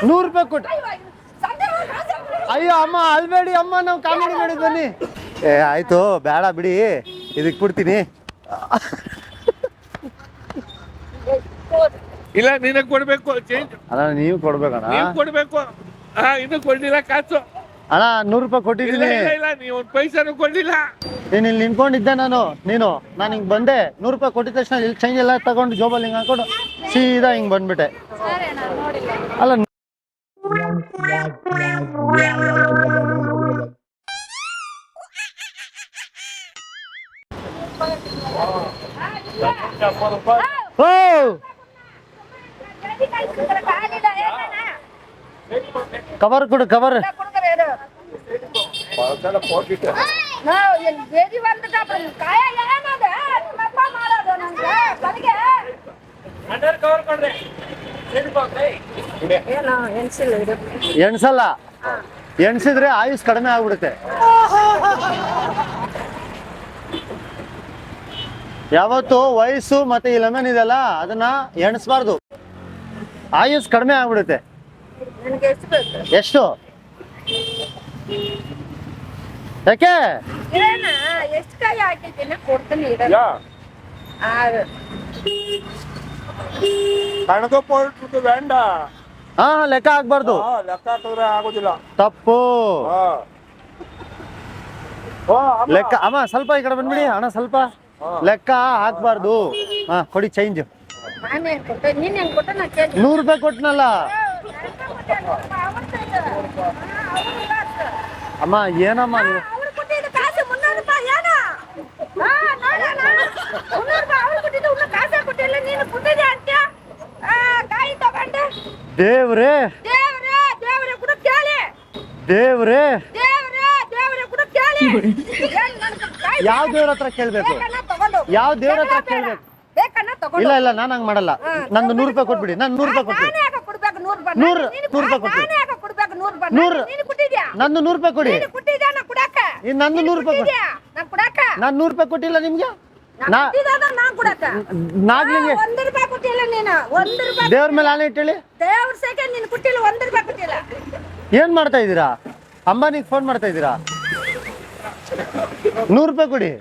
100 ರೂಪಾಯಿ ಕೊಟ್ಟು. ಅಯ್ಯೋ ಅಮ್ಮ ಅಲ್ಬೇಡಿ ಅಮ್ಮ, ನಾವು ಕಾಮಿಡಿ ಮಾಡಿ ಬನ್ನಿ. ಏ ಆಯ್ತು ಬೇಡ ಬಿಡಿ, ಇದಕ್ಕೆ ಕೊಡ್ತೀನಿ. ಇಲ್ಲ ನಿನಗೆ ಕೊಡ್ಬೇಕು ಚೇಂಜ್. ಅಣ್ಣ ನೀವು ಕೊಡ್ಬೇಕಣ್ಣ. ನೀವು ಕೊಡ್ಬೇಕು. ಇನ್ನು ಕೊಡ್ಲಿಲ್ಲ ಕಾಸು. ಅಣ್ಣ 100 ರೂಪಾಯಿ ಕೊಟ್ಟಿದ್ದೀನಿ. ಇಲ್ಲ ನೀವು ಒಂದು ಪೈಸಾನು ಕೊಡ್ಲಿಲ್ಲ. ನೀನು ಇಲ್ಲಿ ನಿಂತ್ಕೊಂಡಿದ್ದೆ ನಾನು ಹಿಂಗೆ ಬಂದೆ. 100 ರೂಪಾಯಿ ಕೊಟ್ಟಿದ ತಕ್ಷಣ ಇಲ್ಲಿ ಚೇಂಜ್ ಎಲ್ಲ ತಗೊಂಡು ಜೋಬಲ್ಲಿ ಹಿಂಗೆ ಹಾಕೊಂಡು ಸೀದಾ ಹಿಂಗೆ ಬಂದ್ಬಿಟ್ಟೆ. ಅಲ್ಲ ಓ ಕವರ್ ಕೊಡು, ಕವರ್. ಎಣ್ಸಲ್ಲ, ಎಣ್ಸಿದ್ರೆ ಆಯುಷ್ ಕಡಿಮೆ ಆಗ್ಬಿಡುತ್ತೆ. ಯಾವತ್ತು ವಯಸ್ಸು ಮತ್ತೆ ಈ ಲೆಮನ್ ಇದೆಲ್ಲ ಅದನ್ನ ಎಣಿಸ್ಬಾರ್ದು, ಆಯುಷ್ ಕಡಿಮೆ ಆಗ್ಬಿಡುತ್ತೆ. ಎಷ್ಟು? ಯಾಕೆ? ಬೇಡ. ಹಾ ಲೆಕ್ಕ ಹಾಕ್ಬಾರ್ದು. ಲೆಕ್ಕ ಹಾಕಿದ್ರೆ ಆಗೋದಿಲ್ಲ, ತಪ್ಪು ಲೆಕ್ಕ. ಅಮ್ಮ ಸ್ವಲ್ಪ ಈ ಕಡೆ ಬಂದ್ಬಿಡಿ ಅಣ್ಣ, ಸ್ವಲ್ಪ ಲೆಕ್ಕ ಹಾಕ್ಬಾರ್ದು. ಹಾ ಕೊಡಿ ಚೇಂಜ್. 100 ರೂಪಾಯಿ ಕೊಟ್ಟನಲ್ಲ ಅಮ್ಮ. ಏನಮ್ಮ ದೇವ್ರೇ ದೇವ್ರೇ, ಯಾವ ದೇವ್ರ ಹತ್ರ ಕೇಳ್ಬೇಕು? ಯಾವ ದೇವ್ರ ಹತ್ರ ಕೇಳ್ಬೇಕು? ಇಲ್ಲ ಇಲ್ಲ ನಾನು ಹಂಗ್ ಮಾಡಲ್ಲ. ನಂದು 100 ರೂಪಾಯಿ ಕೊಟ್ಬಿಡಿ. ನಾನು 100 ರೂಪಾಯಿ ಕೊಟ್ಬಿಡಿ. 100 ರೂಪಾಯಿ ಕೊಟ್ಬಿಡಿ. 100 ನಂದು 100 ರೂಪಾಯಿ ಕೊಡಿ. ನಂದು 100 ರೂಪಾಯಿ ಕೊಡಿ. ನಾನು 100 ರೂಪಾಯಿ ಕೊಟ್ಟಿಲ್ಲ ನಿಮ್ಗೆ. ದೇವ್ರ ಮೇಲೆ ಆನೆ ಇಟ್ಟೇಳಿ. ಏನ್ ಮಾಡ್ತಾ ಇದ್ದೀರಾ? ಅಂಬಾನಿಗೆ ಫೋನ್ ಮಾಡ್ತಾ ಇದ್ದೀರಾ? 100 ರೂಪಾಯಿ ಕೊಡಿ.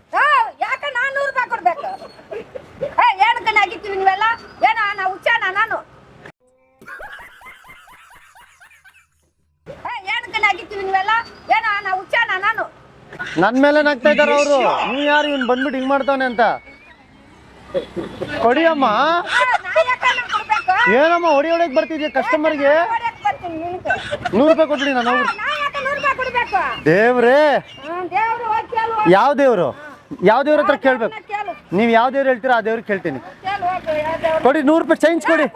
ನನ್ ಮೇಲೆ ನಗ್ತಾ ಇದಾರ ಅವರು. ನೀವ್ ಯಾರು ಇವ್ನು ಬಂದ್ಬಿಟ್ಟು ಹಿಂಗ್ ಮಾಡ್ತಾವನೆ ಅಂತ? ಕೊಡಿಯಮ್ಮ. ಏನಮ್ಮ ಹೊಡಿಯೊಳಗೆ ಬರ್ತಿದ್ಯಾ ಕಸ್ಟಮರ್ಗೆ? 100 ರೂಪಾಯಿ ಕೊಟ್ಬಿಡಿ. ನಾನು ದೇವ್ರೇ, ಯಾವ ದೇವ್ರು? ಯಾವ ದೇವ್ರ ಹತ್ರ ಕೇಳ್ಬೇಕು? ನೀವ್ ಯಾವ ದೇವ್ರು ಹೇಳ್ತೀರಾ ಆ ದೇವ್ರಿಗೆ ಕೇಳ್ತೀನಿ. ಕೊಡಿ 100 ರೂಪಾಯಿ ಚೇಂಜ್ ಕೊಡಿ.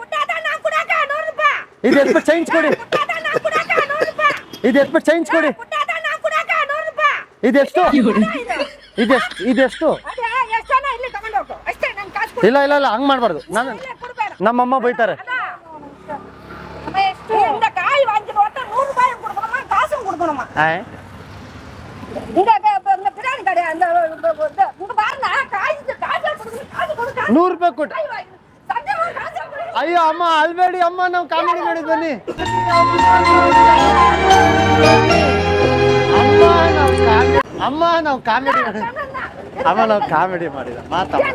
ಇದು ಎಷ್ಟು ಚೇಂಜ್ ಕೊಡಿ. ಇದು ಎಷ್ಟು ಚೇಂಜ್ ಕೊಡಿ. ಇದೆಷ್ಟು? ಇದೆಷ್ಟು? ಇಲ್ಲ ಇಲ್ಲ ಇಲ್ಲ ಹಂಗ್ ಮಾಡ್ಬಾರ್ದು. ನಾನು ನಮ್ಮಮ್ಮ ಬೈತಾರೆ. ನೂರು ರೂಪಾಯಿ ಕೊಟ್ಟು. ಅಯ್ಯೋ ಅಮ್ಮ ಅಲ್ಬೇಡಿ ಅಮ್ಮ, ನಾವು ಕಾಮಿಡಿ ಮಾಡಿ ಬನ್ನಿ. ಅಮ್ಮ ನಾವು ಕಾಮಿಡಿ ಮಾಡಿ. ಅಮ್ಮ ನಾವು ಕಾಮಿಡಿ ಮಾಡಿದ ಮಾತಮ್ಮ.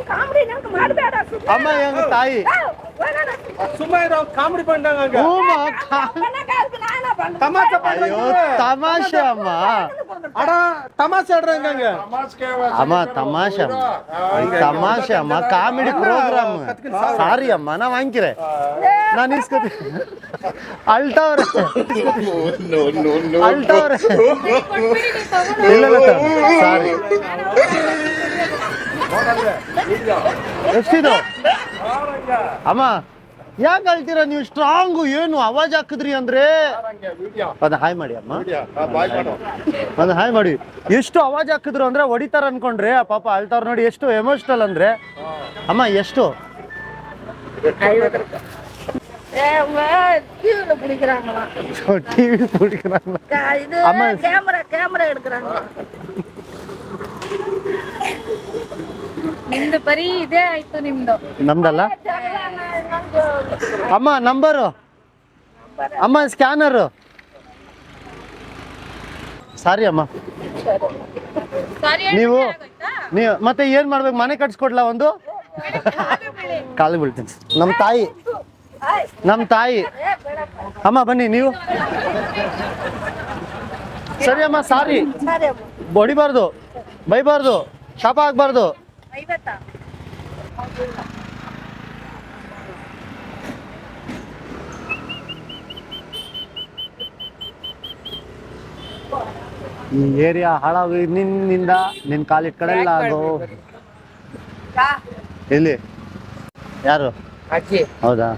ಅಮ್ಮ ಹೆಂಗ ತಾಯಿ ಸುಮ್ಮನೆ ಕಾಮಿಡಿ ಬಂದಾಗ ತಮಾಷೆ ಅಮ್ಮ. ತಮಾಷೆ ಆಡ್ರ ಹಂಗ ಅಮ್ಮ ತಮಾಷೆ ಅಮ್ಮ, ತಮಾಷೆ ಅಮ್ಮ, ಕಾಮಿಡಿ ಪ್ರೋಗ್ರಾಮ್. ಸಾರಿ ಅಮ್ಮ ನಾವ್ ಹಂಕಿರೆ ನಾನು ಇಸ್ಕೊತಿ. ಅಳ್ತವ್ರೆ ಅಳ್ತವ್ರೆ. ಇಲ್ಲ ಸಾರಿ. ಎಷ್ಟಿದು ಅಮ್ಮ? ಯಾಕೆ ಅಳ್ತೀರಾ ನೀವು? ಸ್ಟ್ರಾಂಗು ಏನು ಅವಾಜ್ ಹಾಕಿದ್ರಿ ಅಂದ್ರೆ? ಅದು ಹಾಯ್ ಮಾಡಿ ಅಮ್ಮ, ಅದು ಹಾಯ್ ಮಾಡಿ. ಎಷ್ಟು ಅವಾಜ್ ಹಾಕಿದ್ರು ಅಂದ್ರೆ ಹೊಡಿತಾರ ಅನ್ಕೊಂಡ್ರೆ ಆ ಪಾಪ ಅಳ್ತಾವ್ರ ನೋಡಿ. ಎಷ್ಟು ಎಮೋಷನಲ್ ಅಂದ್ರೆ ಅಮ್ಮ. ಎಷ್ಟು? ಟಿವಿ ಅಮ್ಮ ನಿಮ್ದು ಬರೀ ಇದೇ ಆಯ್ತು ನಿಮ್ದು. ನಮ್ದಲ್ಲ ಅಮ್ಮ. ನಂಬರು ಅಮ್ಮ ಸ್ಕ್ಯಾನರ್. ಸಾರಿ ಅಮ್ಮ. ನೀವು ಮತ್ತೆ ಏನ್ ಮಾಡ್ಬೇಕು? ಮನೆ ಕಟ್ಸ್ಕೊಡ್ಲಾ ಒಂದು? ಕಾಲು ಬೀಳ್ತೀನಿ. ನಮ್ಮ ತಾಯಿ ಅಮ್ಮ ಬನ್ನಿ ನೀವು. ಸರಿ ಅಮ್ಮ, ಸಾರಿ. ಹೊಡಿಬಾರ್ದು, ಬೈಬಾರ್ದು, ಶಾಪ ಆಗ್ಬಾರ್ದು. ಈ ಏರಿಯಾ ಹಾಳಾಗಿ ನಿನ್ನಿಂದ ನಿನ್ ಕಾಲಿಟ್ ಕಡೆಲ್ಲ ಆಗೋ. ಎಲ್ಲಿ? ಯಾರು? ಹೌದಾ?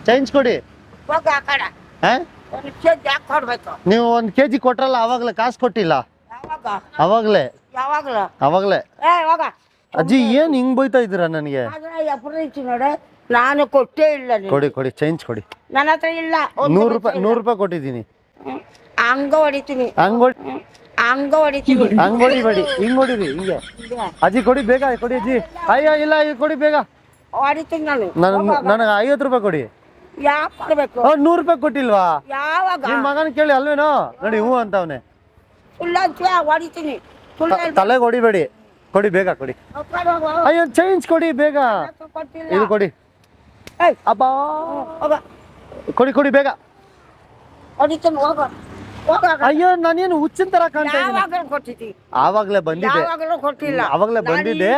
ಚೇಂಜ್ ಕೊಡಿ. ನೀವು 1 kg ಕೊಟ್ರಲ್ಲ, ಅವಾಗ್ಲೇ ಕಾಸು ಕೊಟ್ಟಿಲ್ಲ. ಅವಾಗ್ಲೇ ಅಜ್ಜಿ ಏನ್ ಹಿಂಗ್ ಬೈತಾ ಇದ್ದೀರಾ ನನಗೆ? ನಾನು ಕೊಟ್ಟೇ ಇಲ್ಲ. ಕೊಡಿ ಚೇಂಜ್ ಕೊಡಿ. ನನ್ನ ಹತ್ರ ಇಲ್ಲ. 100 ರೂಪಾಯಿ ಕೊಟ್ಟಿದ್ದೀನಿ. ಹಂಗ ಹೊಡಿತೀನಿ. ಹಂಗ್ ಹೊಡಿಬೇಡಿ, ಹಿಂಗ್ ಹೊಡಿರಿ. ಹಿಂಗೆ ಅಜ್ಜಿ ಕೊಡಿ, ಬೇಗ ಕೊಡಿ ಅಜ್ಜಿ. ಅಯ್ಯೋ ಇಲ್ಲ, ಕೊಡಿ ಬೇಗ. ಹೊಡಿತೀನಿ ನಾನು. ನನಗೆ 50 ರೂಪಾಯಿ ಕೊಡಿ. ಯಾಕೆ ಕೊಡ್ಬೇಕು? 100 ರೂಪಾಯಿ ಕೊಟ್ಟಿಲ್ವಾ? ಯಾವಾಗ? ನಿಮ್ ಮಗನ ಕೇಳಿ ಅಲ್ವೇನೋ? ನೋಡಿ ಹೂ ಅಂತವನೆ. ಹೊಡಿತೀನಿ. ತಲೆಗೆ ಹೊಡಿಬೇಡಿ, ಕೊಡಿ ಬೇಗ ಕೊಡಿ. ಅಯ್ಯೋ ಚೇಂಜ್ ಕೊಡಿ ಬೇಗ. ಇದು ಕೊಡಿ. ಅಬ್ಬಾ ಕೊಡಿ ಬೇಗ. ಹೊಡಿತೀನಿ. ಅಯ್ಯೋ ನಾನೇನು ಹುಚ್ಚಿನ ತರ ಕಾಣ್ತಾ ಇದ್ದೀನಿ. ಆವಾಗ್ಲೇ ಬಂದಿದ್ದೆ. ಅವಾಗ್ಲೇ ಬಂದಿದ್ದೆ.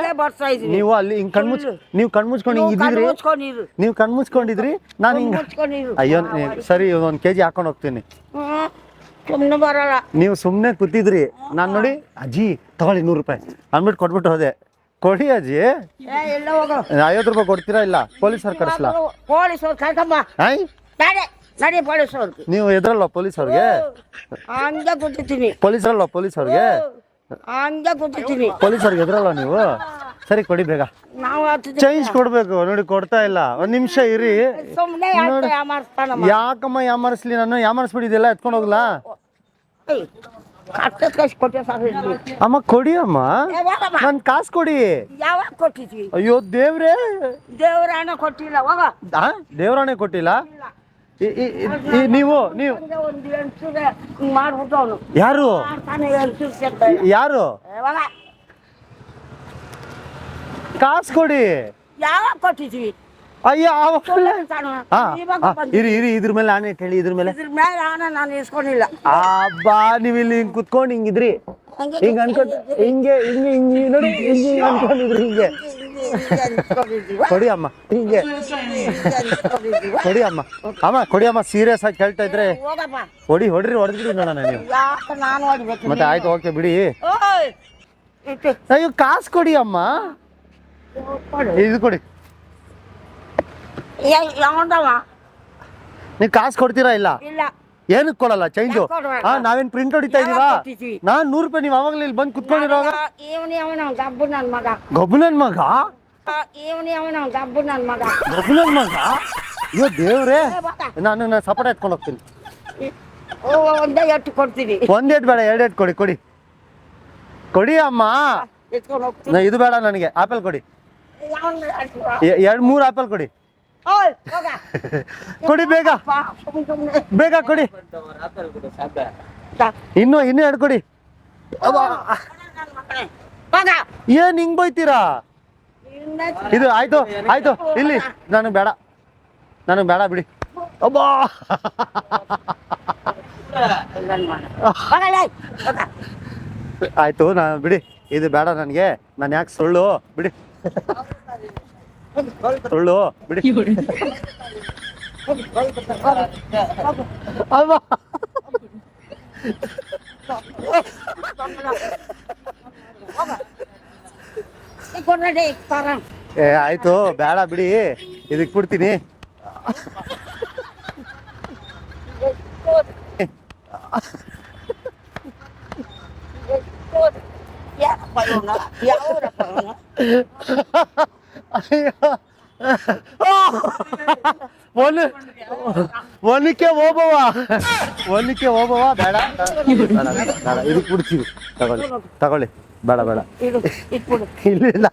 ನೀವು ಅಲ್ಲಿ ಹಿಂಗ್ ಕಣ್ಮುಚ್ಕೊಂಡು ಹಿಂಗ್ ಇದ್ದಿದ್ರಿ. ನೀವು ಕಣ್ಮುಚ್ಕೊಂಡಿದ್ರಿ, ನಾನು ಹಿಂಗ. ಅಯ್ಯೋ ಸರಿ, 1 kg ಹಾಕೊಂಡು ಹೋಗ್ತೀನಿ. ಸುಮ್ನೆ ಬರಲ್ಲ. ನೀವು ಸುಮ್ನೆ ಕೂತಿದ್ರಿ. ನಾನ್ ನೋಡಿ ಅಜ್ಜಿ ತಗೊಳ್ಳಿ 100 ರೂಪಾಯಿ ಅಂದ್ಬಿಟ್ಟು ಕೊಟ್ಬಿಟ್ಟು ಹೋದೆ. ಕೊಡಿ ಅಜ್ಜಿ. 50 ರೂಪಾಯಿ ಕೊಡ್ತೀರಾ? ಇಲ್ಲ ಪೊಲೀಸರು ಕರ್ಸ್ಲಾ? ನಡಿ ಪೊಲೀಸವ್ರಿಗೆ. ನೀವು ಎದ್ರಲ್ವಾ ಪೊಲೀಸವ್ರಿಗೆ? ಹಂಗೆ ಕೂತಿದ್ದೀನಿ. ಪೊಲೀಸರಲ್ವಾ ಪೊಲೀಸವ್ರಿಗೆ? ಹಂಗೆ ಕೂತಿದ್ದೀನಿ. ಪೊಲೀಸರ್ಗೆ ಎದ್ರಲ್ವಾ ನೀವು? ಸರಿ ಕೊಡಿ ಬೇಗ. ಚೇಂಜ್ ಕೊಡ್ಬೇಕು. ನೋಡಿ ಕೊಡ್ತಾ ಇಲ್ಲ. 1 ನಿಮಿಷ ಇರಿ. ಯಾಕಮ್ಮ ಯಾಮರ್ಸ್ಲಿ? ನಾನು ಯಾಮರ್ಸ್ಬಿಟ್ಟಿದ್ದೆಲ್ಲ ಎತ್ಕೊಂಡು ಹೋಗ್ಲಾ? ಅಮ್ಮ ಕೊಡಿ ಅಮ್ಮ, ನನ್ ಕಾಸು ಕೊಡಿ. ಯಾವಾಗ ಕೊಟ್ಟಿದ್ವಿ? ಅಯ್ಯೋ ದೇವ್ರೇ, ದೇವರಾಣ ಕೊಟ್ಟಿಲ್ಲ. ದೇವರಾಣೆ ಕೊಟ್ಟಿಲ್ಲ. ನೀವು ಮಾಡ್ಬಿಟ್ಟು ಯಾರು ಕಾಸು ಕೊಡಿ. ಯಾವಾಗ ಕೊಟ್ಟಿದ್ವಿ? ಅಯ್ಯೋ ಇರಿ ಇದ್ರ ಮೇಲೆ ಆನೆ ಹೇಳಿ. ಇದ್ರ ಮೇಲೆ ನಾನು ಇಸ್ಕೊಂಡಿಲ್ಲ. ಅಬ್ಬಾ ನೀವು ಇಲ್ಲಿ ಹಿಂಗ್ ಕುತ್ಕೊಂಡು ಹಿಂಗಿದ್ರಿ, ಹಿಂಗ ಅನ್ಕೊಂಡ್ ಹಿಂಗೆ ನೋಡಿ ಹಿಂಗೆ ಅನ್ಕೊಂಡಿದ್ರಿ. ಹಿಂಗೆ ಕೊಡಿ ಅಮ್ಮ, ಹಿಂಗೆ ಕೊಡಿ ಅಮ್ಮ. ಕೊಡಿ ಅಮ್ಮ, ಸೀರಿಯಸ್ ಆಗಿ ಕೇಳ್ತಾ ಇದ್ರೆ ಹೊಡೆದ್ಬಿಡಿ ನೋಡೋಣ ನೀವು. ಮತ್ತೆ ಆಯ್ತು, ಓಕೆ ಬಿಡಿ. ಅಯ್ಯೋ ಕಾಸು ಕೊಡಿ ಅಮ್ಮ. ಇದು ಕೊಡಿ. ನೀವು ಕಾಸು ಕೊಡ್ತೀರಾ? ಇಲ್ಲ ಏನಕ್ಕೆ ಕೊಡಲ್ಲ? ಚೇಂಜು ನಾವೇನ್ ಪ್ರಿಂಟ್ ಹೊಡಿತಾ ಇದೀವಾ? ನಾನ್ 100 ರೂಪಾಯಿ. ನೀವು ಅವಾಗಲೇ ಇಲ್ಲಿ ಬಂದು ಕುತ್ಕೊಂಡಿರೋವಾಗ ಗಬ್ಬು ನನ್ ಮಗ. ಅಯ್ಯೋ ದೇವ್ರೇ, ನಾನು ಸಪೋಟ ಎತ್ಕೊಂಡು ಹೋಗ್ತೀನಿ. ಒಂದೇಟ್ ಬೇಡ, 2 ಏಟ್ ಕೊಡಿ ಅಮ್ಮ. ಇದು ಬೇಡ ನನಗೆ. ಆಪಲ್ ಕೊಡಿ, 2-3 ಆಪಲ್ ಕೊಡಿ. ಕೊಡಿ ಬೇಗ ಕೊಡಿ. ಇನ್ನು 2 ಕೊಡಿ. ಏನ್ ಹಿಂಗ್ ಬೈತೀರಾ? ಇದು ಆಯ್ತು ಇಲ್ಲಿ. ನನಗೆ ಬೇಡ ಬಿಡಿ. ಅಬ್ಬಾ ಆಯ್ತು, ಬಿಡಿ. ಇದು ಬೇಡ ನನಗೆ. ನಾನು ಯಾಕೆ ಸುಳ್ಳು ಬಿಡಿ. ಬಿಡಿ. ಅಬ್ಬಾ ಆಯ್ತು, ಬೇಡ ಬಿಡಿ. ಇದಕ್ ಬಿಡ್ತೀನಿ. ಒನಕ್ಕೆ ಹೋಗವ ಬೇಡ. ಇದಕ್ ಬಿಡ್ತೀವಿ. ತಗೊಳ್ಳಿ ಬೇಡ ಬೇಡ ಇಡು ಇಟ್ಬಿಡು ಇಲ್ಲ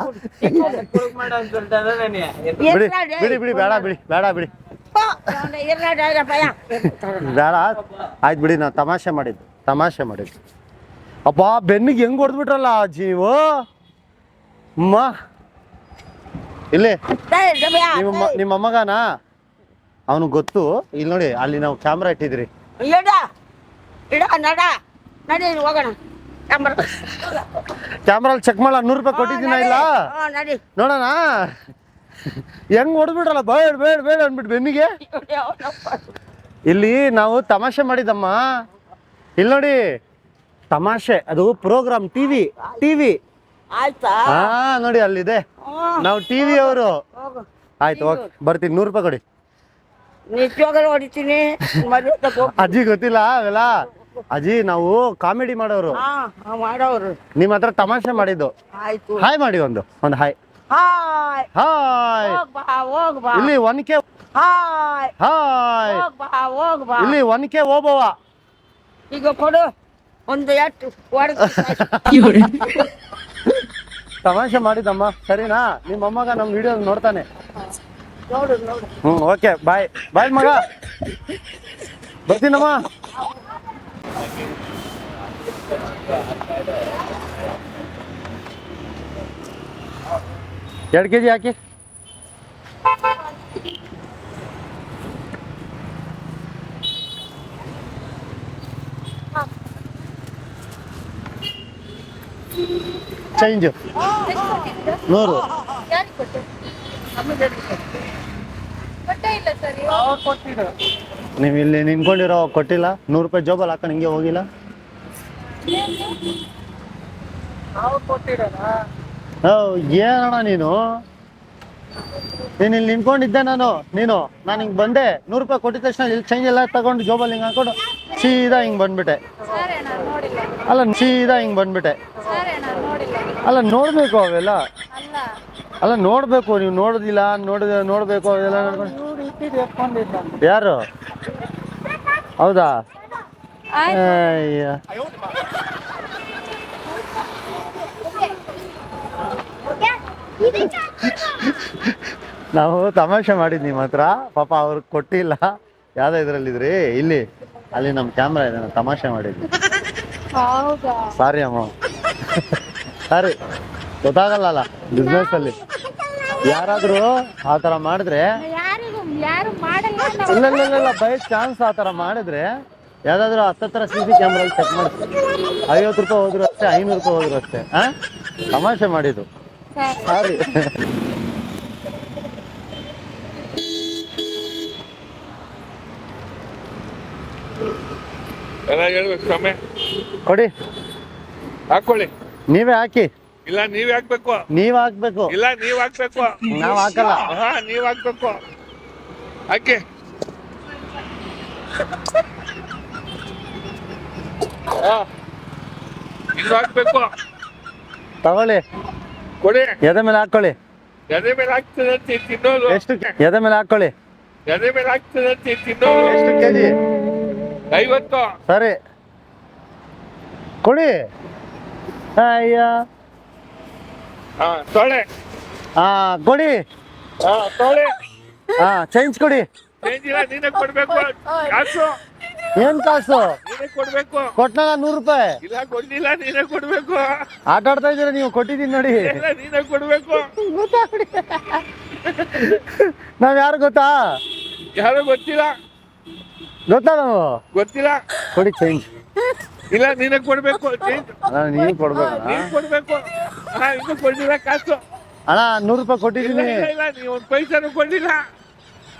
ಬಿಡಿ ಇರ್ಲಾಡಿ. ಬಿಡಿ ಬಿಡಿ ಬೇಡ ಬಿಡಿ ಬೇಡ ಬಿಡಿ ಇರ್ಲಾಡಿ ಭಯ ಬೇಡ ಆಯ್ತು ಬಿಡಿ ನಾವು ತಮಾಷೆ ಮಾಡಿದ್ದು ಅಪ್ಪ ಬೆನ್ನಿಗೆ ಹೆಂಗ್ ಹೊಡೆದ್ಬಿಟ್ರಲ್ಲ ಅಜ್ಜಿ ನೀವು ಅಮ್ಮ ಇಲ್ಲಿ ನಿಮ್ಮ ಮೊಮ್ಮಗನಾ ಅವನು ಗೊತ್ತು ಇಲ್ಲಿ ನೋಡಿ ಅಲ್ಲಿ ನಾವು ಕ್ಯಾಮ್ರಾ ಇಟ್ಟಿದ್ರಿ ಇಡ ಇಡ ನಡ ನಡಿ ಹೋಗೋಣ ಕ್ಯಾಮ್ರಲ್ಲಿ ಚೆಕ್ ಮಾಡಲ್ಲ 100 ರೂಪಾಯಿ ಕೊಟ್ಟಿದ್ದೀನ ಇಲ್ಲ ನಡಿ ನೋಡೋಣ ಹೆಂಗ್ ಹೊಡೆದ್ಬಿಟ್ರಲ್ಲ ಬೇಡ ಬೇಡ ಬೇಡ ಅಂದ್ಬಿಟ್ಟು ಬೆನ್ನಿಗೆ ಇಲ್ಲಿ ನಾವು ತಮಾಷೆ ಮಾಡಿದಮ್ಮ ಇಲ್ಲಿ ನೋಡಿ ತಮಾಷೆ ಅದು ಪ್ರೋಗ್ರಾಮ್ ಟಿವಿ ಆಯ್ತಾ ಹಾ ನೋಡಿ ಅಲ್ಲಿದೆ ನಾವು ಟಿವಿ ಅವರು ಹೋಗು ಆಯ್ತು ಓಕೆ ಬರ್ತೀನಿ 100 ರೂಪಾಯಿ ಕೊಡಿ ನಿಜವಾಗಲೂ ಹೊಡಿತೀನಿ ಮರ್ಯಾದೆ ಹೋಗು. ಅಜ್ಜಿ ಗೊತ್ತಿಲ್ಲ ಅವೆಲ್ಲ ಅಜ್ಜಿ ನಾವು ಕಾಮಿಡಿ ಮಾಡೋರು ಮಾಡೋರು ನಿಮ್ಮ ಹತ್ರ ತಮಾಷೆ ಮಾಡಿದ್ದು ಆಯ್ತು ಹಾಯ್ ಮಾಡಿ ಒಂದು ಹಾಯ್ ಹಾಯ್ ಹಾಯ್ ಹೋಗ್ ಬಾ ಇಲ್ಲಿ 1K ಹಾಯ್ ಹಾಯ್ ಹೋಗ್ ಬಾ ಇಲ್ಲಿ 1K ಓಬವ್ವ ಈಗ ಕೊಡು ಒಂದು ಎಟ್ಟು ತಮಾಷೆ ಮಾಡಿದಮ್ಮ ಸರಿನಾ ನಿಮ್ಮ ಮೊಮ್ಮಗ ನಮ್ಮ ವಿಡಿಯೋ ನೋಡ್ತಾನೆ ನೋಡು ಓಕೆ ಬಾಯ್ ಬಾಯ್ ಮಗ ಬರ್ತೀನಮ್ಮ ಎರಡು ಕೆಜಿ ಹಾಕಿ ಚೇಂಜ್ 100 ಯಾರಿಗೆ ಕೊಟ್ಟೆ ಕೊಟ್ಟೇ ಇಲ್ಲ ಸರ್ ನೀವು ಇಲ್ಲಿ ನಿಂತ್ಕೊಂಡಿರೋ ಕೊಟ್ಟಿಲ್ಲ 100 ರೂಪಾಯಿ ಜೋಬಲ್ಲಿ ಹಾಕೊಂಡು ಹಿಂಗೆ ಹೋಗಿಲ್ಲ ಏನಣ್ಣ ನೀನು ಇಲ್ಲಿ ನಿಂತ್ಕೊಂಡಿದ್ದೆ ನಾನು ಹಿಂಗೆ ಬಂದೆ 100 ರೂಪಾಯಿ ಕೊಟ್ಟಿದ ತಕ್ಷಣ ಇಲ್ಲಿ ಚೇಂಜ್ ಎಲ್ಲ ತಗೊಂಡು ಜೋಬಲ್ಲಿ ಹಿಂಗೆ ಹಾಕೊಂಡು ಸೀದಾ ಹಿಂಗೆ ಬಂದ್ಬಿಟ್ಟೆ ಸರಿ ನಾನು ನೋಡಿಲ್ಲ ಅಲ್ಲ ಸೀದಾ ಹಿಂಗೆ ಬಂದ್ಬಿಟ್ಟೆ ಸರಿ ನಾನು ನೋಡಿಲ್ಲ ಅಲ್ಲ ನೋಡ್ಬೇಕು ಅವೆಲ್ಲ ಅಲ್ಲ ಅಲ್ಲ ನೋಡ್ಬೇಕು ನೀವು ನೋಡೋದಿಲ್ಲ ನೋಡ್ಬೇಕು ಅವೆಲ್ಲ ನೋಡ್ಕೊಂಡು ಯಾರು ಹೌದಾ ಅಯ್ಯ ನಾವು ತಮಾಷೆ ಮಾಡಿದ್ ನಿಮ್ಮ ಹತ್ರ ಪಾಪ ಅವ್ರಿಗೆ ಕೊಟ್ಟಿಲ್ಲ ಯಾವ್ದೋ ಇದ್ರಲ್ಲಿದ್ರಿ ಇಲ್ಲಿ ಅಲ್ಲಿ ನಮ್ಮ ಕ್ಯಾಮ್ರಾ ಇದೆ ನಾವು ತಮಾಷೆ ಮಾಡಿದ್ವಿ ಹೌದಾ ಸಾರಿ ಅಮ್ಮ ಸಾರಿ ಗೊತ್ತಾಗಲ್ಲ ಬಿಸ್ನೆಸ್ ಅಲ್ಲಿ ಯಾರಾದ್ರೂ ಆ ಥರ ಮಾಡಿದ್ರೆ ಯಾರು ಮಾಡಲ್ಲ ಇಲ್ಲ ಬೈ ಚಾನ್ಸ್ ಆ ಥರ ಮಾಡಿದ್ರೆ ಯಾವ್ದಾದ್ರು 10 CC ಕ್ಯಾಮ್ರಾ ಚೆಕ್ ಮಾಡ್ತೀವಿ 50 ರೂಪಾಯಿ ಹೋದ್ರು ಅಷ್ಟೇ 500 ರೂಪಾಯಿ ಹೋದ್ರು ಅಷ್ಟೇ ತಮಾಷೆ ಮಾಡಿದ್ದು ಸಾರಿ ಎಲ್ಲ ಹೇಳ್ಬೇಕು ಸ್ವಾಮಿ ಕೊಡಿ ಹಾಕೊಳ್ಳಿ ನೀವೇ ಹಾಕಿ ಇಲ್ಲ ನೀವ್ ಹಾಕ್ಬೇಕು ನೀವ್ ಹಾಕ್ಬೇಕು ಇಲ್ಲ ನೀವ್ ಹಾಕ್ಬೇಕು ನಾವ್ ಹಾಕಲ್ಲ ಹಾ ನೀವ್ ಹಾಕ್ಬೇಕು ಹಾಕಿ ಇನ್ನು ಹಾಕ್ಬೇಕು ತಗೊಳ್ಳಿ ಕೊಡಿ ಎದೆ ಮೇಲೆ ಹಾಕೊಳ್ಳಿ ಎದೆ ಮೇಲೆ ಹಾಕ್ತದೆ ತಿನ್ನೋದು ಎಷ್ಟು ಎದೆ ಮೇಲೆ ಹಾಕೊಳ್ಳಿ ಎದೆ ಮೇಲೆ ಹಾಕ್ತದೆ ತಿನ್ನೋದು ಎಷ್ಟು ಕೆಜಿ 50 ಸರಿ ಕೊಡಿ ಅಯ್ಯ ಹಾ ತೊಳೆ ಕೊಡಿ ತೊಳೆ ಚೇಂಜ್ ಕೊಡಿ ಚೇಂಜ್ ಇಲ್ಲ ನೀನೇ ಕೊಡ್ಬೇಕು ಕಾಸು ಏನ್ ಕಾಸು ನೀನೇ ಕೊಡ್ಬೇಕು ಕೊಟ್ನಲ್ಲ 100 ರೂಪಾಯಿ ಇಲ್ಲ ಕೊಡ್ಲಿಲ್ಲ ನೀನೇ ಕೊಡ್ಬೇಕು ಆಟ ಆಡ್ತಾ ಇದ್ದೀರಾ ನೀವು ಕೊಟ್ಟಿದ್ದೀನಿ ನೋಡಿ ಇಲ್ಲ ನೀನೇ ಕೊಡ್ಬೇಕು ನಾವ್ ಯಾರು ಗೊತ್ತಾ ಯಾರು ಗೊತ್ತಿಲ್ಲ ಗೊತ್ತಾ ನಾವು ಗೊತ್ತಿಲ್ಲ ಕೊಡಿ ಚೇಂಜ್ ಇಲ್ಲ ನೀನೇ ಕೊಡ್ಬೇಕು ಚೇಂಜ್ ನೀವು ಕೊಡ್ಬೇಕು ನೀನ್ ಕೊಡ್ಬೇಕು ಹಾ ಇನ್ನು ಕೊಡ್ಲಿಲ್ಲ ಕಾಸು ಅಣ್ಣ 100 ರೂಪಾಯಿ ಇಲ್ಲ ಕೊಟ್ಟಿದ್ದೀನಿ ಇಲ್ಲ ಇಲ್ಲ ನೀವು ಒಂದು ಪೈಸಾನು ಕೊಡ್ಲಿಲ್ಲ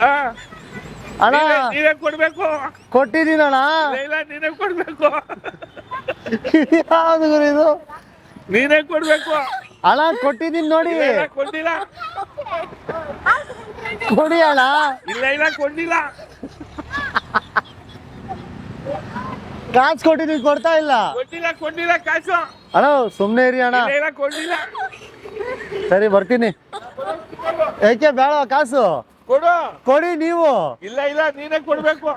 ಹಾ ಅಣ್ಣ ನೀನೇ ಕೊಡ್ಬೇಕು ಕೊಟ್ಟಿದ್ದೀನಿ ಅಣ್ಣ ಇಲ್ಲ ನೀನೇ ಕೊಡ್ಬೇಕು ಯಾವ್ದು ಗುರು ಇದು ನೀನೇ ಕೊಡ್ಬೇಕು ಅಣ್ಣ ಕೊಟ್ಟಿದ್ದೀನಿ ನೋಡಿ ಇಲ್ಲ, ಇಲ್ಲ, ಕೊಡ್ಲಿಲ್ಲ ಕೊಡಿ ಅಣ್ಣ ಇಲ್ಲ ಕೊಡ್ಲಿಲ್ಲ ಕಾಸು ಕೊಟ್ಟಿದ್ದೀನಿ ಕೊಡ್ತಾ ಇಲ್ಲ ಕೊಡ್ಲಿಲ್ಲ ಕಾಸು ಅಣ್ಣ ಸುಮ್ನೆ ಇರಿ ಅಣ್ಣ ಇಲ್ಲ ಕೊಡ್ಲಿಲ್ಲ ಸರಿ ಬರ್ತೀನಿ ಏಕೆ ಬೇಡ ಕಾಸು ಕೊಡು ಕೊಡಿ ನೀವು ಇಲ್ಲ ನೀನೇ ಕೊಡ್ಬೇಕು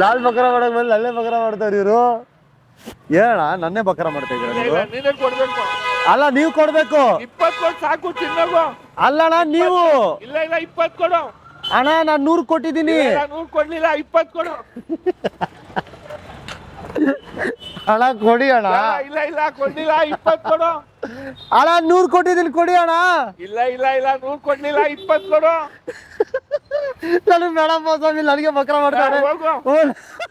ಲಾಲ್ ಬಕ್ರ ಮಾಡಕ್ ಬಂದು ಅಲ್ಲೇ ಬಕ್ರ ಮಾಡ್ತಾರ ಇವರು ಹೇಳ ನನ್ನೇ ಬಕರ ಮಾಡ್ತಾ ಇಲ್ಲ, ಇದ್ದೀರಾ ಇಲ್ಲ, ನೀವು ನೀನೇ ಕೊಡ್ಬೇಕು. ಅಲ್ಲ ನೀವು ಕೊಡ್ಬೇಕು 20 ಕೊಡು ಸಾಕು ತಿನ್ನೋಗು. ಅಲ್ಲಣ್ಣ ನೀವು ಇಲ್ಲ ಇಲ್ಲ 20 ಕೊಡು. ಅಣ್ಣ ನಾನು 100 ಕೊಟ್ಟಿದ್ದೀನಿ ಇಲ್ಲ, 100 ಕೊಡ್ಲಿಲ್ಲ 20 ಕೊಡು. ಅಣ್ಣ ಕೊಡಿ ಅಣ್ಣ ಇಲ್ಲ ಇಲ್ಲ ಕೊಡ್ಲಿಲ್ಲ 20 ಕೊಡು. ಅಣ್ಣ 100 ಕೊಟ್ಟಿದ್ದೀನಿ ಕೊಡಿ ಅಣ್ಣ ಇಲ್ಲ ಇಲ್ಲ ಇಲ್ಲ 100 ಕೊಡ್ಲಿಲ್ಲ 20 ಕೊಡು. ನನಗೆ ಬೇಡಪ್ಪ ಸ್ವಾಮಿ ನನಗೆ ಬಕರ ಮಾಡ್ತಾರೆ ಹೋಗು. ಹ್ಞೂ.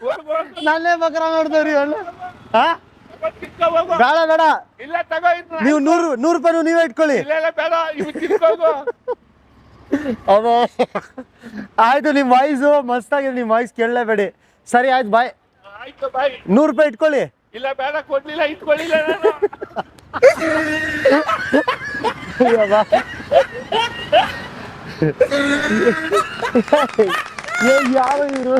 ಹೋಗು. ನನ್ನೇ ಬಕರ ಮಾಡ್ತಾವ್ರಿ ಅಣ್ಣ ಹಾ ಕಿತ್ಕೊ ಹೋಗು. ಬೇಡ ಬೇಡ ಇಲ್ಲ ತಗೋ ಇದ್ನ. ನೀವು 100 ರೂಪಾಯಿ ನೀವೇ ಇಟ್ಕೊಳ್ಳಿ ಇಲ್ಲ ಇಲ್ಲ ಬೇಡ ಇವ್ ಕಿತ್ಕೋಗು. ಅದು ಆಯ್ತು ನಿಮ್ಮ ವಾಯ್ಸು ಮಸ್ತಾಗಿದೆ ನಿಮ್ಮ ವಾಯ್ಸ್ ಕೇಳಲೇಬೇಡಿ ಸರಿ ಆಯ್ತು ಬಾಯ್ ಆಯ್ತು ಬಾಯ್. 100 ರೂಪಾಯಿ ಇಟ್ಕೊಳ್ಳಿ ಇಲ್ಲ ಬೇಡ ಕೊಡ್ಲಿಲ್ಲ ಇಟ್ಕೊಳ್ಳಿಲ್ಲ ನಾನು. ಯಾವ ಇವರು